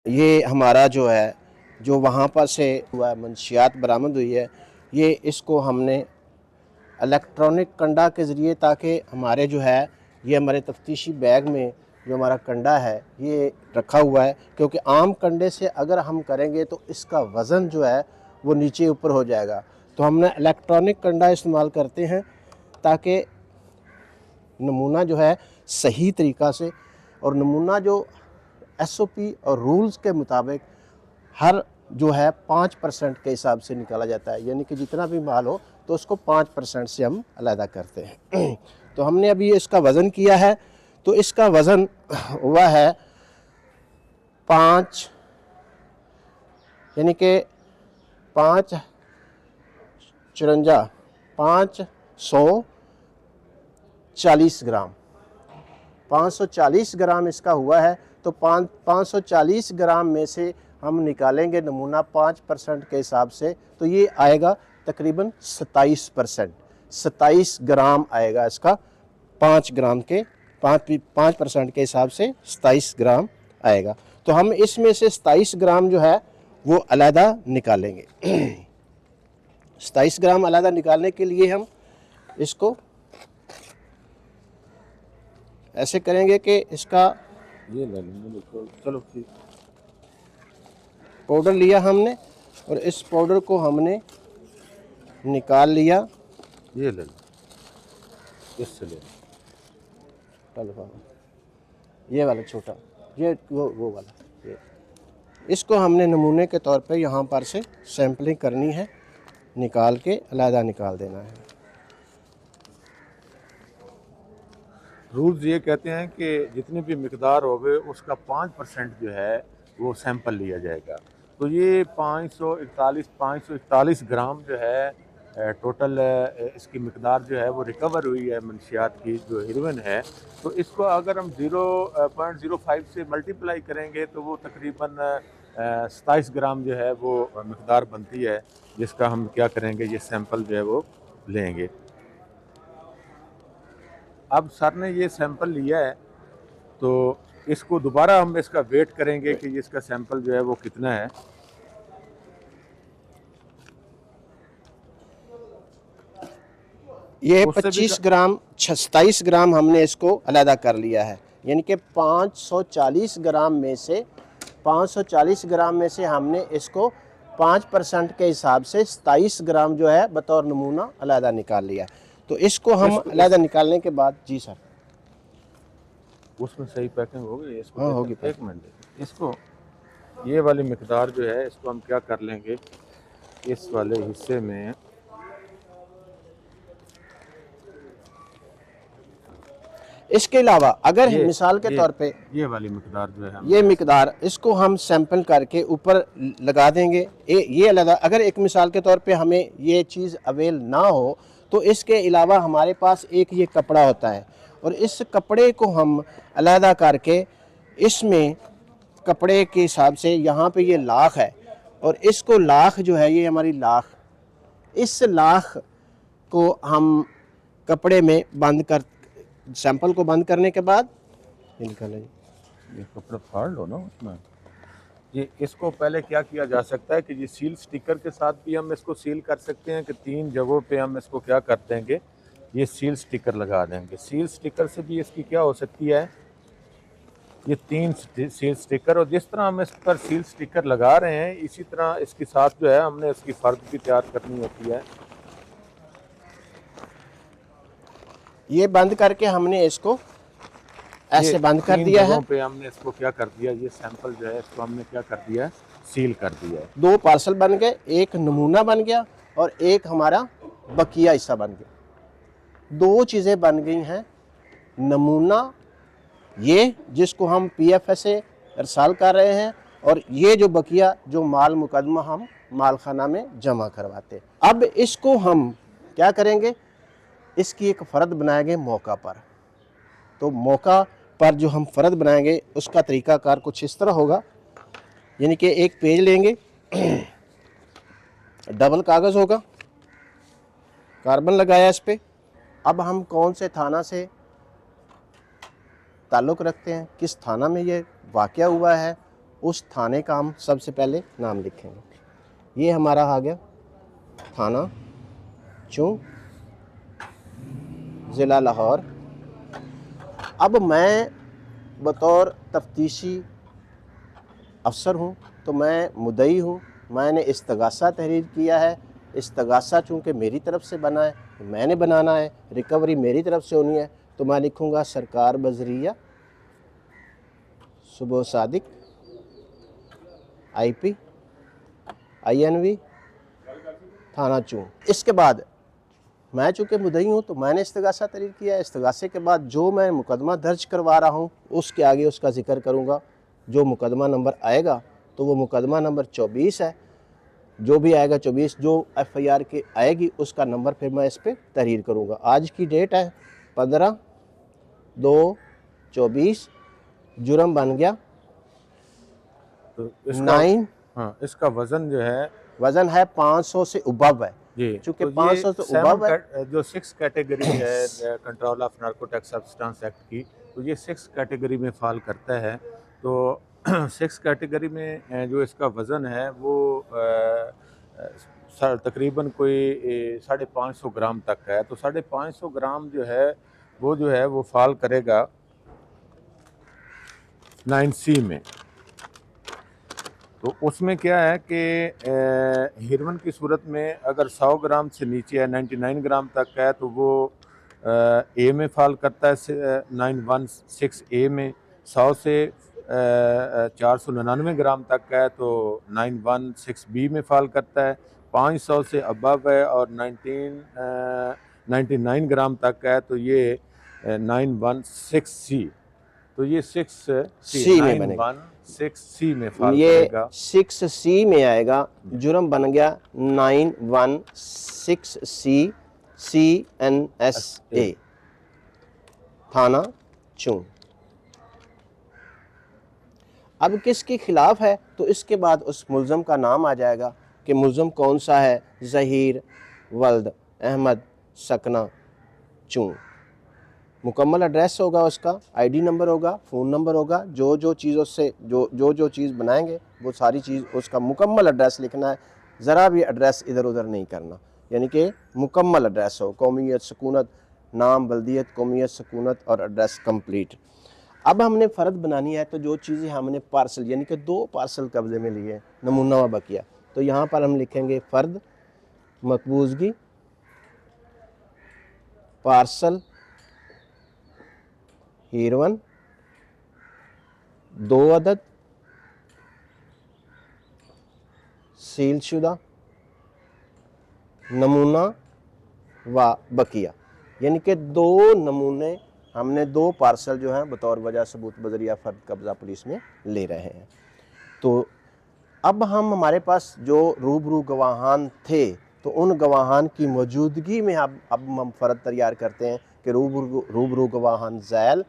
ये हमारा जो है, जो वहाँ पर से हुआ मंशियात बरामद हुई है, ये इसको हमने इलेक्ट्रॉनिक कंडा के ज़रिए, ताकि हमारे जो है ये हमारे तफ्तीशी बैग में जो हमारा कंडा है ये रखा हुआ है, क्योंकि आम कंडे से अगर हम करेंगे तो इसका वज़न जो है वो नीचे ऊपर हो जाएगा। तो हमने इलेक्ट्रॉनिक कंडा इस्तेमाल करते हैं ताकि नमूना जो है सही तरीक़ा से, और नमूना जो SOP और रूल्स के मुताबिक हर जो है 5% के हिसाब से निकाला जाता है, यानी कि जितना भी माल हो तो उसको 5% से हम अलहदा करते हैं। तो हमने अभी इसका वज़न किया है, तो इसका वज़न हुआ है 5, यानी कि 5×54 540 ग्राम, 540 ग्राम इसका हुआ है। तो 540 ग्राम में से हम निकालेंगे नमूना 5% के हिसाब से, तो ये आएगा तकरीबन 27%, 27 ग्राम आएगा इसका। 5 ग्राम के 5% के हिसाब से 27 ग्राम आएगा। तो हम इसमें से 27 ग्राम जो है वो अलहदा निकालेंगे। 27 ग्राम अलहदा निकालने के लिए हम इसको ऐसे करेंगे कि इसका ये ले लेंगे। चलो ठीक। पाउडर लिया हमने और इस पाउडर को हमने निकाल लिया। ये ले लो, इससे ले ये वाला छोटा, ये वो वाला, ये इसको हमने नमूने के तौर पे यहाँ पर से सैम्पलिंग करनी है, निकाल के अलहदा निकाल देना है। रूल्स ये कहते हैं कि जितनी भी मिकदार होवे उसका 5% जो है वो सैंपल लिया जाएगा। तो ये 541 ग्राम जो है टोटल इसकी मिकदार जो है वो रिकवर हुई है मंशियात की, जो हीरोइन है। तो इसको अगर हम 0.05 से मल्टीप्लाई करेंगे तो वो तकरीबन 27 ग्राम जो है वो मिकदार बनती है, जिसका हम क्या करेंगे, ये सैंपल जो है वो लेंगे। अब सर ने ये सैंपल लिया है तो इसको दोबारा हम इसका वेट करेंगे कि इसका सैंपल जो है वो कितना है। ये 25 ग्राम 27 ग्राम हमने इसको अलहदा कर लिया है, यानी कि 540 ग्राम में से 540 ग्राम में से हमने इसको 5% के हिसाब से 27 ग्राम जो है बतौर नमूना अलहदा निकाल लिया। तो इसको हम अलहदा निकालने के बाद, जी सर, उसमें सही पैकिंग होगी इसको? हाँ होगी। एक मिनट, इसको ये वाली मिकदार जो है इसको हम क्या कर लेंगे, इस वाले हिस्से में इसके अलावा अगर मिसाल के तौर पे ये वाली मिकदार जो है, ये मिकदार इसको हम सैंपल करके ऊपर लगा देंगे, ये अलग। अगर एक मिसाल के तौर पे हमें ये चीज़ अवेल ना हो तो इसके अलावा हमारे पास एक ये कपड़ा होता है, और इस कपड़े को हम अलहदा करके इसमें कपड़े के हिसाब से यहाँ पे ये लाख है, और इसको लाख जो है ये हमारी लाख, इस लाख को हम कपड़े में बंद कर, सैंपल को बंद करने के बाद निकालें। ये कपड़ा फाड़ लो ना उसमें। ये इसको पहले क्या किया जा सकता है कि ये सील स्टिकर के साथ भी हम इसको सील कर सकते हैं कि 3 जगहों पे हम इसको क्या कर देंगे, ये सील स्टिकर लगा देंगे। सील स्टिकर से भी इसकी क्या हो सकती है, ये 3 सील स्टिकर, और जिस तरह हम इस पर सील स्टिकर लगा रहे हैं इसी तरह इसके साथ जो है हमने इसकी फर्द भी तैयार करनी होती है। ये बंद करके हमने इसको ऐसे बंद कर दिया है। पे हमने इसको क्या कर दिया, ये सैंपल जो है इसको हमने क्या कर दिया है, सील कर दिया है। 2 पार्सल बन गए, एक नमूना बन गया और एक हमारा बकिया हिस्सा बन गया। 2 चीज़ें बन गई हैं, नमूना ये जिसको हम PFS से इरसाल कर रहे हैं, और ये जो बकिया जो माल मुकदमा हम मालखाना में जमा करवाते। अब इसको हम क्या करेंगे, इसकी एक फ़र्द बनाएंगे मौका पर। तो मौका पर जो हम फ़र्द बनाएंगे उसका तरीक़ाकार कुछ इस तरह होगा, यानी कि एक पेज लेंगे, डबल कागज़ होगा, कार्बन लगाया इस पर। अब हम कौन से थाना से ताल्लुक़ रखते हैं, किस थाना में ये वाक़या हुआ है, उस थाने का हम सबसे पहले नाम लिखेंगे। ये हमारा आ गया थाना चूं, ज़िला लाहौर। अब मैं बतौर तफ्तीशी अफसर हूँ, तो मैं मुद्दई हूँ, मैंने इस्तगासा तहरीर किया है। इस्तगासा चूँकि मेरी तरफ से बना है, मैंने बनाना है, रिकवरी मेरी तरफ से होनी है, तो मैं लिखूँगा सरकार बजरिया सुबह सादिक IP INV थाना चूं। इसके बाद मैं चूँकि मुद्दई हूँ तो मैंने इस्तगासा तहरीर किया है। इस्तगासे के बाद जो मैं मुकदमा दर्ज करवा रहा हूँ उसके आगे उसका ज़िक्र करूँगा। जो मुकदमा नंबर आएगा तो वो मुकदमा नंबर 24 है, जो भी आएगा 24, जो FIR की आएगी उसका नंबर फिर मैं इस पर तहरीर करूँगा। आज की डेट है 15/2/24, जुर्म बन गया तो इसका 9। हाँ, इसका वजन जो है वज़न है 500 से उबव है, जी, चूँकि तो 500 से उबव है। जो 6 कैटेगरी है control of narcotic substance act की, तो ये 6 कैटेगरी में फॉल करता है। तो 6 कैटेगरी में जो इसका वज़न है वो तकरीबन कोई 550 ग्राम तक है। तो 550 ग्राम जो है वो फॉल करेगा 9C में। तो उसमें क्या है कि हीरोइन की सूरत में अगर 100 ग्राम से नीचे है, 99 ग्राम तक है, तो वो A में फॉल करता है 916A में। 100 से 499 ग्राम तक है तो 916B में फॉल करता है। 500 से अबव है और 99 ग्राम तक है तो ये 916C। तो ये C में बनेगा, 916C में फॉल ये करेगा। 6C में आएगा। जुर्म बन गया 916C CNSA थाना चूं। अब किसके खिलाफ है तो इसके बाद उस मुल्ज़म का नाम आ जाएगा कि मुल्ज़म कौन सा है। ज़हीर वल्द अहमद सकना चूं। मुकम्मल एड्रेस होगा, उसका ID नंबर होगा, फ़ोन नंबर होगा, जो चीज़ उससे जो चीज़ बनाएंगे वो सारी चीज़ उसका मुकम्मल एड्रेस लिखना है। ज़रा भी एड्रेस इधर उधर नहीं करना, यानी कि मुकम्मल एड्रेस हो, कौमियत सकूनत, नाम बल्दियत, कौमियत सकूनत और एड्रेस कंप्लीट। अब हमने फ़र्द बनानी है तो जो चीज़ें हमने पार्सल यानी कि 2 पार्सल कब्ज़े में लिए, नमूना व बकिया, तो यहाँ पर हम लिखेंगे फ़र्द मकबूजगी पार्सल हीरोइन 2 अदद सील शुदा नमूना व बकिया, यानी कि 2 नमूने हमने 2 पार्सल जो हैं बतौर वजह सबूत बजरिया फ़र्द कब्ज़ा पुलिस में ले रहे हैं। तो अब हमारे पास जो रूबरू गवाहान थे तो उन गवाहान की मौजूदगी में अब हम फ़र्द तैयार करते हैं कि रूबरू गवाहान ज़ैल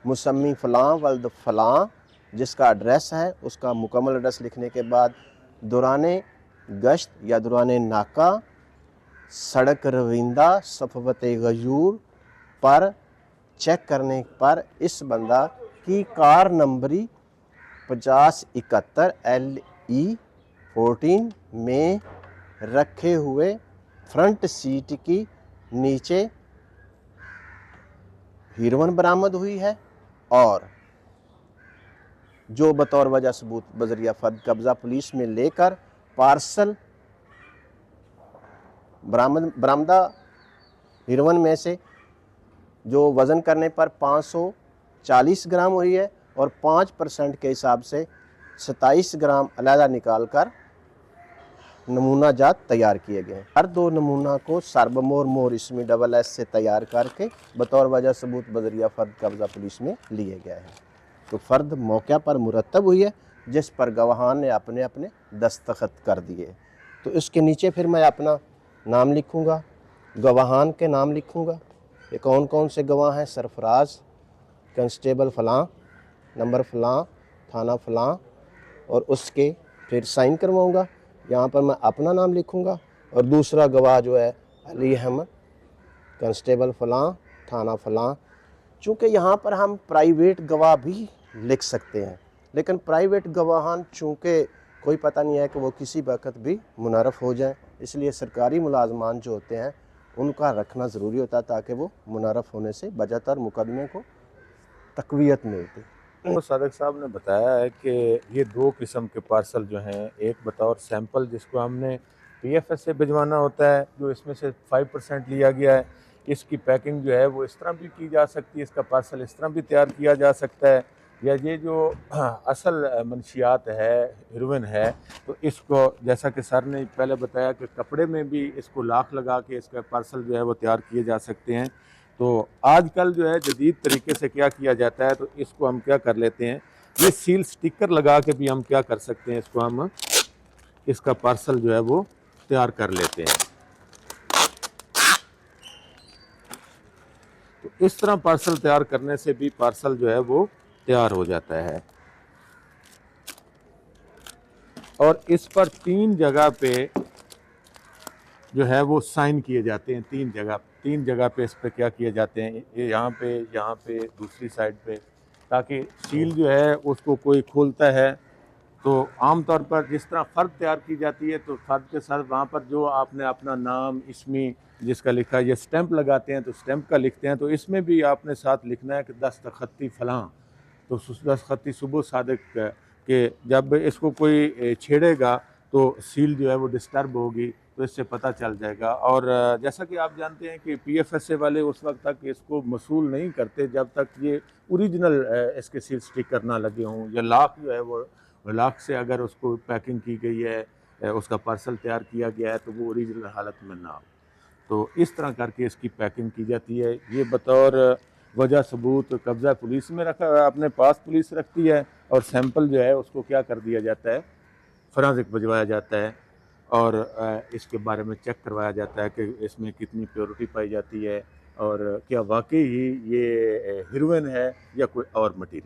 मुसम्मी फ़लाँ वल्द फ़लाँ, जिसका एड्रेस है उसका मुकम्मल एड्रेस लिखने के बाद दौराने गश्त या दौराने नाका सड़क रविंदा सफ़वत गयूर पर चेक करने पर इस बंदा की कार नंबरी 5071 LE 14 में रखे हुए फ्रंट सीट की नीचे हीरोइन बरामद हुई है और जो बतौर वजह सबूत बजरिया फ़र्द कब्ज़ा पुलिस में लेकर पार्सल बरामदा हीरोइन में से जो वज़न करने पर 540 ग्राम हुई है और 5% के हिसाब से 27 ग्राम अलहदा निकाल कर नमूना जात तैयार किए गए। हर 2 नमूना को सरबमोर मोर इसमें SS से तैयार करके बतौर वजह सबूत बजरिया फ़र्द कब्ज़ा पुलिस में लिए गए हैं। तो फ़र्द मौके पर मुरतब हुई है जिस पर गवाहान ने अपने अपने दस्तखत कर दिए। तो इसके नीचे फिर मैं अपना नाम लिखूँगा, गवाहान के नाम लिखूँगा, ये कौन कौन से गवाह हैं। सरफराज कांस्टेबल फ़लाँ, नंबर फ़लाँ, थाना फ़लाँ, और उसके फिर साइन करवाऊँगा। यहाँ पर मैं अपना नाम लिखूँगा और दूसरा गवाह जो है अली अहमद कांस्टेबल फ़लाँ, थाना फ़लाँ। चूँकि यहाँ पर हम प्राइवेट गवाह भी लिख सकते हैं, लेकिन प्राइवेट गवाहान चूँकि कोई पता नहीं है कि वो किसी वक्त भी मुनरफ़ हो जाएं, इसलिए सरकारी मुलाजमान जो होते हैं उनका रखना ज़रूरी होता है ताकि वो मुनरफ़ होने से बचाता और मुकदमे को तक़वियत मिलती। तो सादिक साहब ने बताया है कि ये 2 किस्म के पार्सल जो हैं, एक बतौर सैंपल जिसको हमने पीएफएस से भिजवाना होता है, जो इसमें से 5% लिया गया है। इसकी पैकिंग जो है वो इस तरह भी की जा सकती है, इसका पार्सल इस तरह भी तैयार किया जा सकता है, या ये जो असल मंशियात है, हेरोइन है, तो इसको जैसा कि सर ने पहले बताया कि कपड़े में भी इसको लाख लगा के इसका पार्सल जो है वो तैयार किए जा सकते हैं। तो आजकल जो है जदीद तरीके से क्या किया जाता है, तो इसको हम क्या कर लेते हैं, ये सील स्टिकर लगा के भी हम क्या कर सकते हैं, इसको हम इसका पार्सल जो है वो तैयार कर लेते हैं। तो इस तरह पार्सल तैयार करने से भी पार्सल जो है वो तैयार हो जाता है। और इस पर 3 जगह पे जो है वो साइन किए जाते हैं, 3 जगह पे इस पे क्या किए जाते हैं, ये यहाँ पे दूसरी साइड पे, ताकि सील जो है उसको कोई खोलता है तो आमतौर पर जिस तरह फ़र्द तैयार की जाती है तो फ़र्द के साथ वहाँ पर जो आपने अपना नाम इसमें जिसका लिखा है, ये स्टैंप लगाते हैं तो स्टैंप का लिखते हैं, तो इसमें भी आपने साथ लिखना है कि दस्तखती फ़लाँ, तो दस्तखती सुबह सादिक के जब इसको कोई छेड़ेगा तो सील जो है वो डिस्टर्ब होगी, तो इससे पता चल जाएगा। और जैसा कि आप जानते हैं कि पीएफएसए वाले उस वक्त तक इसको मसूल नहीं करते जब तक ये ओरिजिनल इसके सील स्टिकर ना लगे हों, या लाख जो है वो लाख से अगर उसको पैकिंग की गई है, उसका पार्सल तैयार किया गया है, तो वो ओरिजिनल हालत में ना हो। तो इस तरह करके इसकी पैकिंग की जाती है। ये बतौर वजह सबूत कब्ज़ा पुलिस में रखा, अपने पास पुलिस रखती है, और सैंपल जो है उसको क्या कर दिया जाता है, फॉरेंसिक भिजवाया जाता है, और इसके बारे में चेक करवाया जाता है कि इसमें कितनी प्योरिटी पाई जाती है और क्या वाकई ही ये हेरोइन है या कोई और मटीरियल।